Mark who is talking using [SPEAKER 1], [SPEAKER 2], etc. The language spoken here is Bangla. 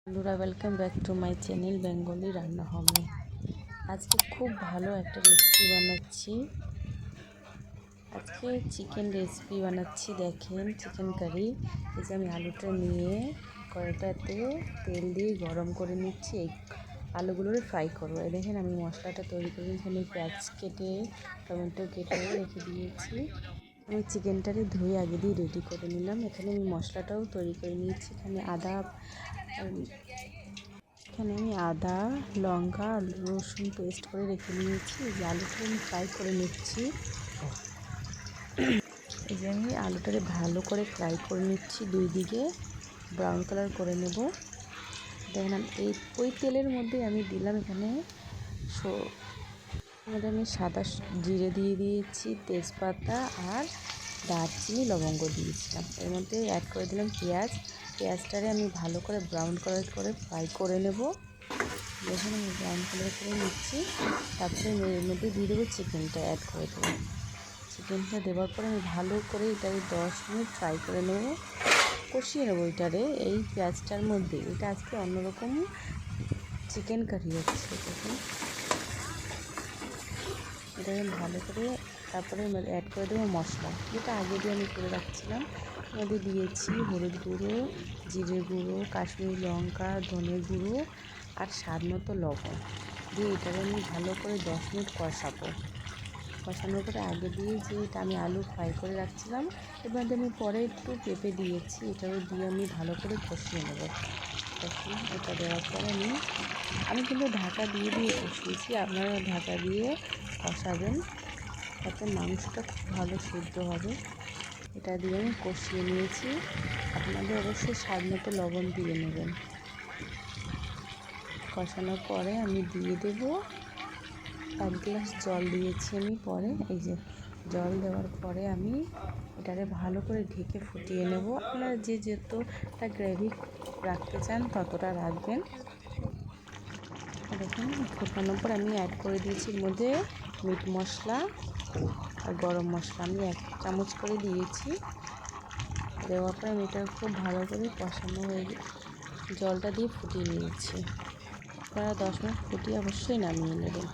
[SPEAKER 1] বন্ধুরা, welcome back to my channel Bengali রান্না হবে। আজকে খুব ভালো একটা রেসিপি বানাচ্ছি। আজকে চিকেন রেসিপি বানাচ্ছি। দেখেন, চিকেন কারি। এই যে আমি আলুটা নিয়ে কড়াইটাতে তেল দিয়ে গরম করে নিচ্ছি। এই আলুগুলোরে ফ্রাই করবো। এই দেখেন, আমি মশলাটা তৈরি করে এখানে পেঁয়াজ কেটে টমেটো কেটে রেখে দিয়েছি। আমি চিকেনটারে ধুয়ে আগে দিয়ে রেডি করে নিলাম। এখানে আমি মশলাটাও তৈরি করে নিয়েছি। এখানে আমি আদা, লঙ্কা, রসুন পেস্ট করে রেখে নিয়েছি। এই যে আলুটা আমি ফ্রাই করে নিচ্ছি। এই যে আমি আলুটারে ভালো করে ফ্রাই করে নিচ্ছি, দুই দিকে ব্রাউন কালার করে নেব। দেখলাম ওই তেলের মধ্যে আমি দিলাম এখানে আমি সাদা জিরে দিয়ে দিয়েছি, তেজপাতা আর দারচিনি লবঙ্গ দিয়েছিলাম। এর মধ্যে অ্যাড করে দিলাম পেঁয়াজটারে আমি ভালো করে ব্রাউন কালার করে ফ্রাই করে নেব। দেখুন, আমি ব্রাউন কালার করে নিচ্ছি। তারপরে এর মধ্যে দিয়ে দেবো চিকেনটা, অ্যাড করে দেবো। চিকেনটা দেওয়ার পরে আমি ভালো করে এটারে 10 মিনিট ফ্রাই করে নেব, কষিয়ে নেবো এটারে এই পেঁয়াজটার মধ্যে। এটা আজকে অন্যরকম চিকেন কারি হচ্ছে। দেখুন, এটা ভালো করে তারপরে অ্যাড করে দেবো মশলা, যেটা আগে দিয়ে আমি করে রাখছিলাম। মধ্যে দিয়েছি হলুদ গুঁড়ো, জিরে গুঁড়ো, কাশ্মীরি লঙ্কা, ধনে গুঁড়ো আর স্বাদ মতো লবণ দিয়ে এটাকে আমি ভালো করে 10 মিনিট কষানোর পরে আগে দিয়ে যে এটা আমি আলু ফ্রাই করে রাখছিলাম, এর মধ্যে আমি পরে একটু পেঁপে দিয়েছি। এটাও দিয়ে আমি ভালো করে কষিয়ে নেব। দেখুন, এটা দেওয়ার পরে আমি কিন্তু ঢাকা দিয়ে কষিয়েছি। আপনারা ঢাকা দিয়ে কষাবেন, তাতে মাংসটা খুব ভালো সিদ্ধ হবে। এটা দিয়ে আমি কষিয়ে নিয়েছি। আপনাদের অবশ্যই স্বাদ মতো লবণ দিয়ে নেবেন। কষানোর পরে আমি দিয়ে দেব 1 গ্লাস জল দিয়েছি আমি পরে। এই যে জল দেওয়ার পরে আমি এটাকে ভালো করে ঢেকে ফুটিয়ে নেব। আপনারা যে যতটা গ্রেভি রাখতে চান ততটা রাখবেন। দেখুন, ফোটানোর পর আমি অ্যাড করে দিয়েছি এর মধ্যে মিট মশলা আর গরম মশলা। আমি 1 চামচ করে দিয়েছি। দেওয়ার পরে আমি এটা খুব ভালো করে কষানো হয়ে জলটা দিয়ে ফুটিয়ে নিয়েছি। আপনারা 10 মিনিট ফুটিয়ে অবশ্যই নামিয়ে নেবেন।